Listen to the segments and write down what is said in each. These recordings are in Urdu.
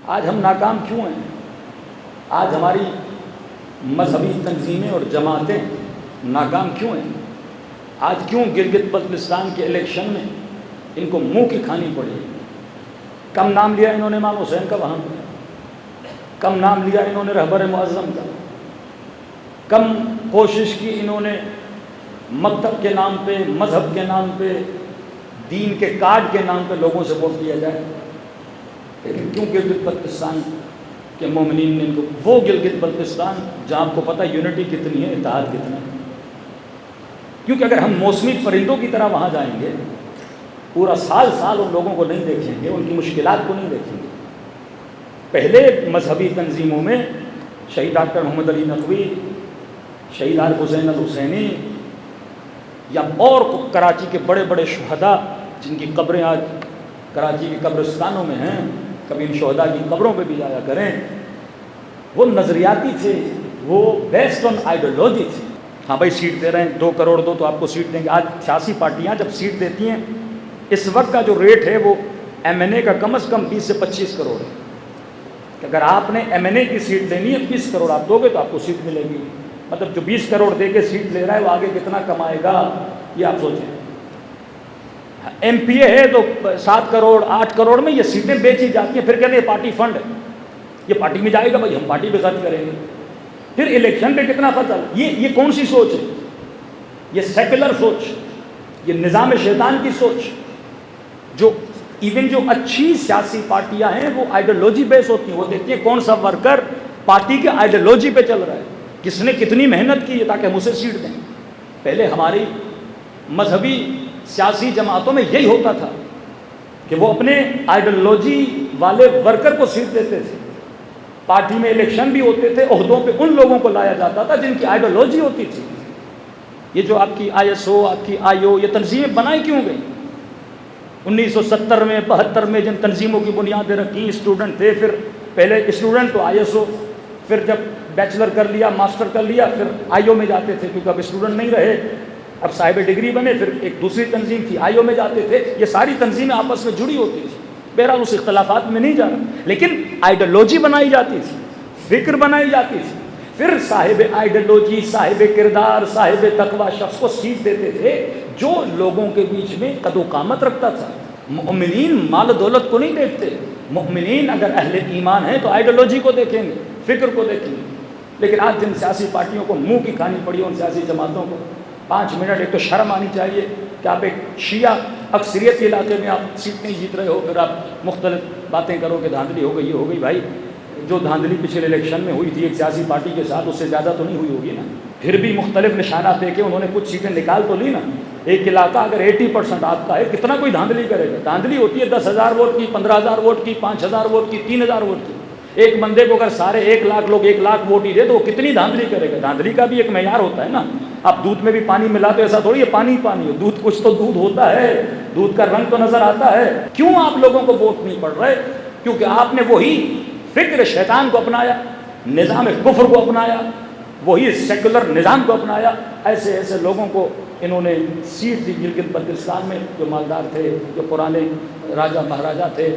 آج ہم ناکام کیوں ہیں؟ آج ہماری مذہبی تنظیمیں اور جماعتیں ناکام کیوں ہیں؟ آج کیوں گلگت بلتستان کے الیکشن میں ان کو منہ کی کھانی پڑی؟ کم نام لیا انہوں نے امام حسین کا وہاں پہ، کم نام لیا انہوں نے رہبر معظم کا، کم کوشش کی انہوں نے مکتب کے نام پہ، مذہب کے نام پہ، دین کے کارڈ کے نام پہ لوگوں سے ووٹ دیا جائے۔ لیکن کیوں گلگت بلتستان کے مومنین نے ان کو، وہ گلگت بلتستان جہاں آپ کو پتہ یونٹی کتنی ہے، اتحاد کتنا ہے، کیونکہ اگر ہم موسمی پرندوں کی طرح وہاں جائیں گے، پورا سال ان لوگوں کو نہیں دیکھیں گے، ان کی مشکلات کو نہیں دیکھیں گے۔ پہلے مذہبی تنظیموں میں شہید ڈاکٹر محمد علی نقوی، شہید عارف حسین الحسینی، یا اور کراچی کے بڑے بڑے شہداء جن کی قبریں آج کراچی کے قبرستانوں میں ہیں، کبھی ان شہداء کی قبروں پہ بھی جایا کریں، وہ نظریاتی تھے، وہ بیسڈ آن آئیڈیالوجی تھی۔ ہاں بھائی سیٹ دے رہے ہیں، 2 کروڑ دو تو آپ کو سیٹ دیں گے۔ آج سیاسی پارٹیاں جب سیٹ دیتی ہیں، اس وقت کا جو ریٹ ہے وہ ایم این اے کا کم از کم 20 سے 25 کروڑ ہے، کہ اگر آپ نے ایم این اے کی سیٹ دینی ہے، 20 کروڑ آپ دو گے تو آپ کو سیٹ ملے گی۔ مطلب جو 20 کروڑ دے کے سیٹ لے رہا ہے وہ آگے کتنا کمائے گا، یہ آپ سوچیں۔ ایم پی اے ہے تو 7 کروڑ 8 کروڑ میں یہ سیٹیں بیچی جاتی ہیں، پھر کہتے ہیں یہ پارٹی فنڈ ہے، یہ پارٹی میں جائے گا، بھائی ہم پارٹی پہ خرچ کریں گے، پھر الیکشن پہ کتنا خرچ۔ یہ کون سی سوچ ہے؟ یہ سیکولر سوچ، یہ نظام شیطان کی سوچ۔ جو ایون جو اچھی سیاسی پارٹیاں ہیں وہ آئیڈیالوجی بیس ہوتی ہیں، وہ دیکھتی ہیں کون سا ورکر پارٹی کے آئیڈیالوجی پہ چل رہا ہے، کس نے کتنی محنت کی ہے تاکہ ہم اسے سیٹ دیں۔ پہلے ہماری مذہبی سیاسی جماعتوں میں یہی ہوتا تھا کہ وہ اپنے آئیڈیالوجی والے ورکر کو سیٹ دیتے تھے۔ پارٹی میں الیکشن بھی ہوتے تھے، عہدوں پہ ان لوگوں کو لایا جاتا تھا جن کی آئیڈیالوجی ہوتی تھی۔ یہ جو آپ کی آئی ایس او، آپ کی آئی او، یہ تنظیمیں بنائی کیوں گئی؟ 1970 میں 72 میں جن تنظیموں کی بنیادیں رکھی، اسٹوڈنٹ تھے، پھر پہلے اسٹوڈنٹ تو آئی ایس او، پھر جب بیچلر کر لیا، ماسٹر کر لیا، پھر آئی او میں جاتے تھے، کیونکہ اب اسٹوڈنٹ نہیں رہے، اب صاحب ڈگری بنے، پھر ایک دوسری تنظیم تھی آئی او میں جاتے تھے۔ یہ ساری تنظیمیں آپس میں جڑی ہوتی تھی، بہرحال اس اختلافات میں نہیں جا رہا، لیکن آئیڈیالوجی بنائی جاتی تھی، فکر بنائی جاتی تھی، پھر صاحب آئیڈیالوجی، صاحب کردار، صاحب تقوی شخص کو سیٹ دیتے تھے جو لوگوں کے بیچ میں قد و قامت رکھتا تھا۔ مؤمنین مال و دولت کو نہیں دیکھتے، مؤمنین اگر اہل ایمان ہیں تو آئیڈیالوجی کو دیکھیں گے، فکر کو دیکھیں گے۔ لیکن آج جن سیاسی پارٹیوں کو منہ کی کھانی پڑی، ان سیاسی جماعتوں کو 5 منٹ ایک تو شرم آنی چاہیے کہ آپ ایک شیعہ اکثریت کے علاقے میں آپ سیٹ نہیں جیت رہے ہو، پھر آپ مختلف باتیں کرو کہ دھاندلی ہو گئی، یہ ہو گئی۔ بھائی جو دھاندلی پچھلے الیکشن میں ہوئی تھی ایک سیاسی پارٹی کے ساتھ، اس سے زیادہ تو نہیں ہوئی ہوگی نا، پھر بھی مختلف نشانات دے کے انہوں نے کچھ سیٹیں نکال تو لی نا۔ ایک علاقہ اگر 80% آپ کا ہے، کتنا کوئی دھاندلی کرے گا؟ دھاندلی ہوتی ہے 10,000 ووٹ کی، 15,000 ووٹ کی، 5,000 ووٹ کی، 3,000 ووٹ کی۔ ایک بندے کو اگر سارے 1 لاکھ لوگ 1 لاکھ ووٹ ہی دے تو وہ کتنی دھاندلی کرے گا؟ دھاندلی کا بھی ایک معیار ہوتا ہے نا۔ آپ دودھ میں بھی پانی ملا تو ایسا تھوڑی ہے پانی پانی ہو، دودھ کچھ تو دودھ ہوتا ہے، دودھ کا رنگ تو نظر آتا ہے۔ کیوں آپ لوگوں کو ووٹ نہیں پڑ رہے؟ کیونکہ آپ نے وہی فکر شیطان کو اپنایا، نظام کفر کو اپنایا، وہی سیکولر نظام کو اپنایا۔ ایسے ایسے لوگوں کو انہوں نے سیٹ دی گلگت بلتستان میں، جو مالدار تھے، جو پرانے راجہ مہاراجہ تھے،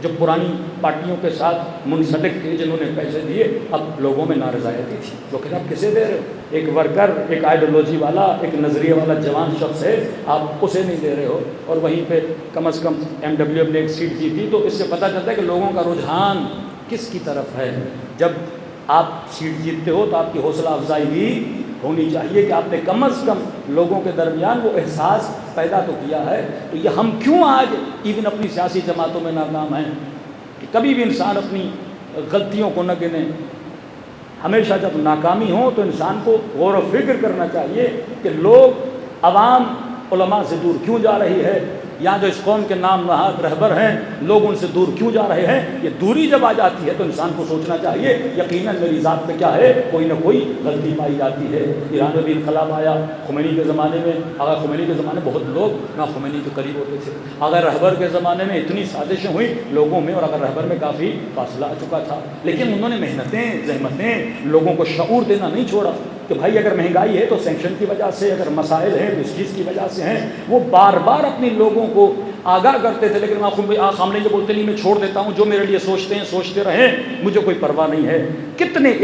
جو پرانی پارٹیوں کے ساتھ منسلک تھے، جنہوں نے پیسے دیے۔ اب لوگوں میں نارضایتی تھی، لوگ کہتے ہیں آپ کسے دے رہے ہو؟ ایک ورکر، ایک آئیڈیالوجی والا، ایک نظریے والا جوان شخص ہے، آپ اسے نہیں دے رہے ہو۔ اور وہیں پہ کم از کم ایم ڈبلیو ایم نے ایک سیٹ جیتی، تو اس سے پتہ چلتا ہے کہ لوگوں کا رجحان کس کی طرف ہے۔ جب آپ سیٹ جیتتے ہو تو آپ کی حوصلہ افزائی بھی ہونی چاہیے کہ آپ نے کم از کم لوگوں کے درمیان وہ احساس پیدا تو کیا ہے۔ تو یہ ہم کیوں آج ایون اپنی سیاسی جماعتوں میں ناکام ہیں کہ کبھی بھی انسان اپنی غلطیوں کو نہ گنے۔ ہمیشہ جب ناکامی ہو تو انسان کو غور و فکر کرنا چاہیے کہ لوگ، عوام علماء سے دور کیوں جا رہی ہے، یا جو اس قوم کے نام نہاد رہبر ہیں لوگ ان سے دور کیوں جا رہے ہیں۔ یہ دوری جب آ جاتی ہے تو انسان کو سوچنا چاہیے یقیناً میری ذات پہ کیا ہے، کوئی نہ کوئی غلطی پائی جاتی ہے۔ ایران میں بھی انقلاب آیا، خمینی کے زمانے میں، آغا خمینی کے زمانے میں بہت لوگ نہ خمینی کے قریب ہوتے تھے، اگر رہبر کے زمانے میں اتنی سازشیں ہوئیں لوگوں میں، اور اگر رہبر میں کافی فاصلہ آ چکا تھا، لیکن انہوں نے محنتیں، زحمتیں، لوگوں کو شعور دینا نہیں چھوڑا۔ کہ بھائی اگر مہنگائی ہے تو سینکشن کی وجہ سے، اگر مسائل ہیں تو اس چیز کی وجہ سے ہیں. وہ بار بار اپنے لوگوں کو آگاہ کرتے تھے، لیکن خامنہ یہ بولتے نہیں میں چھوڑ دیتا ہوں، جو میرے لیے سوچتے ہیں سوچتے رہیں، مجھے کوئی پرواہ نہیں ہے. کتنے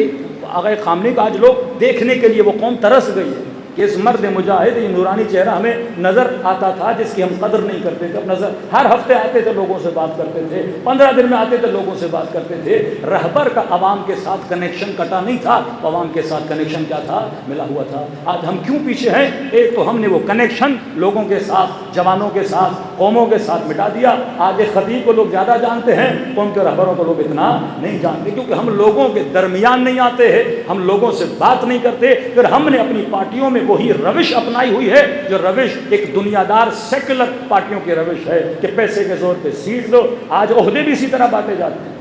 آغا خامنہ کا آج لوگ دیکھنے کے لیے وہ قوم ترس گئی ہے کہ اس مرد مجاہد، یہ نورانی چہرہ ہمیں نظر آتا تھا جس کی ہم قدر نہیں کرتے تھے. اب نظر ہر ہفتے آتے تھے لوگوں سے بات کرتے تھے، 15 دن میں آتے تھے لوگوں سے بات کرتے تھے. رہبر کا عوام کے ساتھ کنیکشن کٹا نہیں تھا، عوام کے ساتھ کنیکشن کیا تھا؟ ملا ہوا تھا. آج ہم کیوں پیچھے ہیں؟ ایک تو ہم نے وہ کنیکشن لوگوں کے ساتھ، جوانوں کے ساتھ، قوموں کے ساتھ مٹا دیا. آج ایک خطیب کو لوگ زیادہ جانتے ہیں، قوم کے رہبروں کو لوگ اتنا نہیں جانتے، کیونکہ ہم لوگوں کے درمیان نہیں آتے ہیں، ہم لوگوں سے بات نہیں کرتے. پھر ہم نے اپنی پارٹیوں میں وہی روش اپنائی ہوئی ہے جو روش ایک دنیا دار سیکولر پارٹیوں کی روش ہے کہ پیسے کے زور پہ سیٹ دو. آج عہدے بھی اسی طرح بانٹے جاتے ہیں.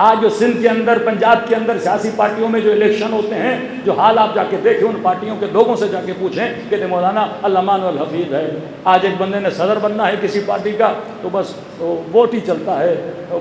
آج جو سندھ کے اندر، پنجاب کے اندر سیاسی پارٹیوں میں جو الیکشن ہوتے ہیں، جو حال آپ جا کے دیکھیں، ان پارٹیوں کے لوگوں سے جا کے پوچھیں کہ مولانا علمان الحفیظ ہے. آج ایک بندے نے صدر بننا ہے کسی پارٹی کا تو بس ووٹ ہی چلتا ہے.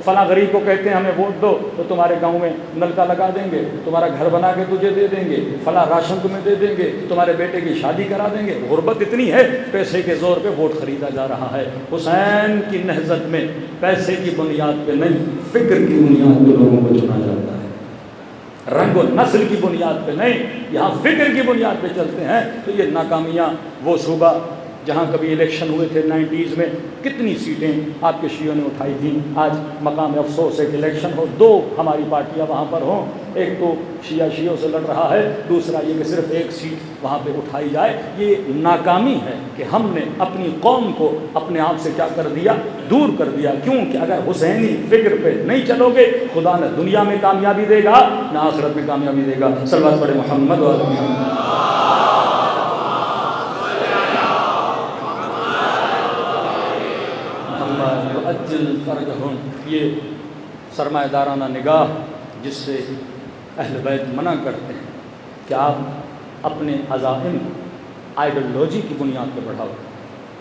فلاں غریب کو کہتے ہیں ہمیں ووٹ دو تو تمہارے گاؤں میں نلکا لگا دیں گے، تمہارا گھر بنا کے تجھے دے دیں گے، فلاں راشن تمہیں دے دیں گے، تمہارے بیٹے کی شادی کرا دیں گے. غربت اتنی ہے، پیسے کے زور پہ ووٹ خریدا جا رہا ہے. حسین کی نہضت میں پیسے کی بنیاد پہ نہیں، فکر کی بنیاد پہ لوگوں کو چنا جاتا ہے، رنگ و نسل کی بنیاد پہ نہیں، یہاں فکر کی بنیاد پہ چلتے ہیں. تو یہ ناکامیاں، وہ صوبہ جہاں کبھی الیکشن ہوئے تھے 90s میں، کتنی سیٹیں آپ کے شیعوں نے اٹھائی تھیں. آج مقام افسوس ہے کہ الیکشن ہو، دو ہماری پارٹیاں وہاں پر ہوں، ایک تو شیعوں سے لڑ رہا ہے، دوسرا یہ کہ صرف ایک سیٹ وہاں پہ اٹھائی جائے. یہ ناکامی ہے کہ ہم نے اپنی قوم کو اپنے آپ سے کیا کر دیا؟ دور کر دیا. کیوں کہ اگر حسینی فکر پہ نہیں چلو گے، خدا نہ دنیا میں کامیابی دے گا نہ آخرت میں کامیابی دے گا. صلوات پڑھے محمد و آل محمد. اجل فرجہم، یہ سرمایہ دارانہ نگاہ جس سے اہل بیت منع کرتے ہیں کہ آپ اپنے عزائم آئیڈیالوجی کی بنیاد پہ بڑھاؤ.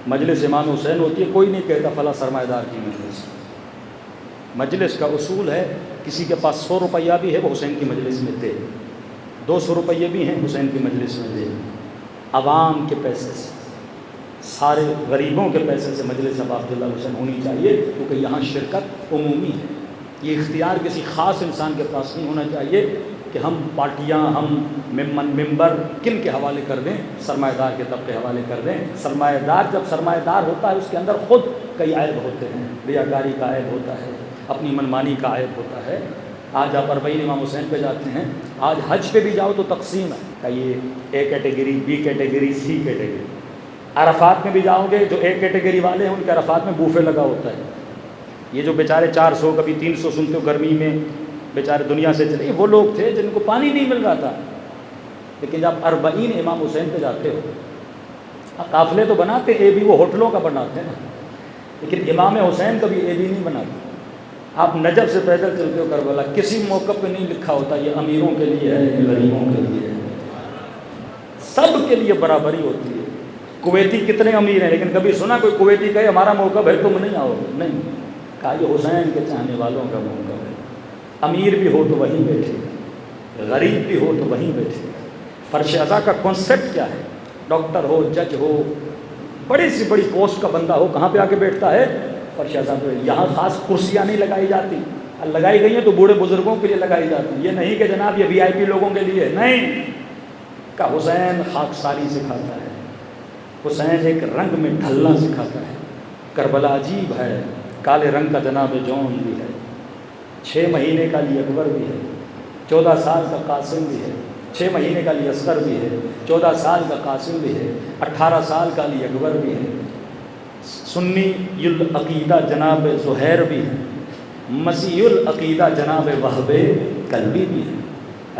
مجلس امام حسین ہوتی ہے، کوئی نہیں کہتا فلاں سرمایہ دار کی مجلس. مجلس کا اصول ہے کسی کے پاس 100 روپیہ بھی ہے وہ حسین کی مجلس میں دے، 200 روپیے بھی ہیں حسین کی مجلس میں دے. عوام کے پیسے سے، سارے غریبوں کے پیسے سے مجلس اب عبداللہ حسین ہونی چاہیے، کیونکہ یہاں شرکت عمومی ہے. یہ اختیار کسی خاص انسان کے پاس نہیں ہونا چاہیے کہ ہم پارٹیاں، ہم ممبر کن کے حوالے کر دیں؟ سرمایہ دار کے طبقے حوالے کر دیں. سرمایہ دار جب سرمایہ دار ہوتا ہے اس کے اندر خود کئی عیب ہوتے ہیں. ریاکاری کا عیب ہوتا ہے، اپنی منمانی کا عیب ہوتا ہے. آج آپ 40 امام حسین پہ جاتے ہیں، آج حج پہ بھی جاؤ تو تقسیم ہے کہ یہ A category, B category, C category. Arafat میں بھی جاؤ گے، جو ایک کیٹیگری والے ہیں ان کے عرفات میں بوفے لگا ہوتا ہے. یہ جو بیچارے 400 کبھی 300 سنتے ہو گرمی میں بیچارے دنیا سے چلے، وہ لوگ تھے جن کو پانی نہیں مل رہا تھا. لیکن جب 40 امام حسین پہ جاتے ہو، قافلے تو بناتے اے بی، وہ ہوٹلوں کا بناتے ہیں نا، لیکن امام حسین کبھی اے بی نہیں بناتے. آپ نجف سے پیدل چلتے ہو کربلا، کسی موقع پہ نہیں لکھا ہوتا یہ امیروں کے لیے ہے، یہ غریبوں کے لیے ہے. سب کے لیے برابری ہوتی ہے. کویتی کتنے امیر ہیں لیکن کبھی سنا کوئی کویتی کہے ہمارا موقع ہے تم نہیں آؤ گے؟ نہیں. کہا یہ حسین کے چاہنے والوں کا موقع ہے. امیر بھی ہو تو وہیں بیٹھے، غریب بھی ہو تو وہیں بیٹھے. فرش ازا کا کانسیپٹ کیا ہے؟ ڈاکٹر ہو، جج ہو، بڑی سی بڑی پوسٹ کا بندہ ہو، کہاں پہ آ کے بیٹھتا ہے؟ فرش ازا پہ. یہاں خاص کرسیاں نہیں لگائی جاتی، لگائی گئی ہیں تو بوڑھے بزرگوں کے لیے لگائی جاتی. یہ نہیں کہ جناب یہ VIP لوگوں کے لیے، نہیں. کہ حسین خاکساری سکھاتا ہے، حسین ایک رنگ میں ڈھلنا سکھاتا ہے. کربلا عجیب ہے، کالے رنگ کا جناب جون بھی ہے، 6 مہینے کا علی اکبر بھی ہے، 14 سال کا قاسم بھی ہے، 6 مہینے کا علی اصغر بھی ہے، 14 سال کا قاسم بھی ہے، 18 سال کا علی اکبر بھی ہے. سنی العقیدہ جناب زہیر بھی ہے، مسیح العقیدہ جناب وہب کلبی بھی ہے.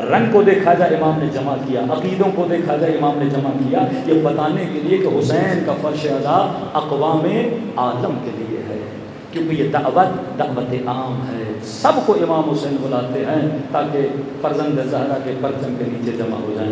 رنگ کو دیکھا جائے امام نے جمع کیا، عقیدوں کو دیکھا جائے امام نے جمع کیا، یہ بتانے کے لیے کہ حسین کا فرش ازا اقوام عالم کے لیے ہے. کیونکہ یہ دعوت عام ہے، سب کو امام حسین بلاتے ہیں تاکہ فرزند زہرا کے پرچم کے نیچے جمع ہو جائیں.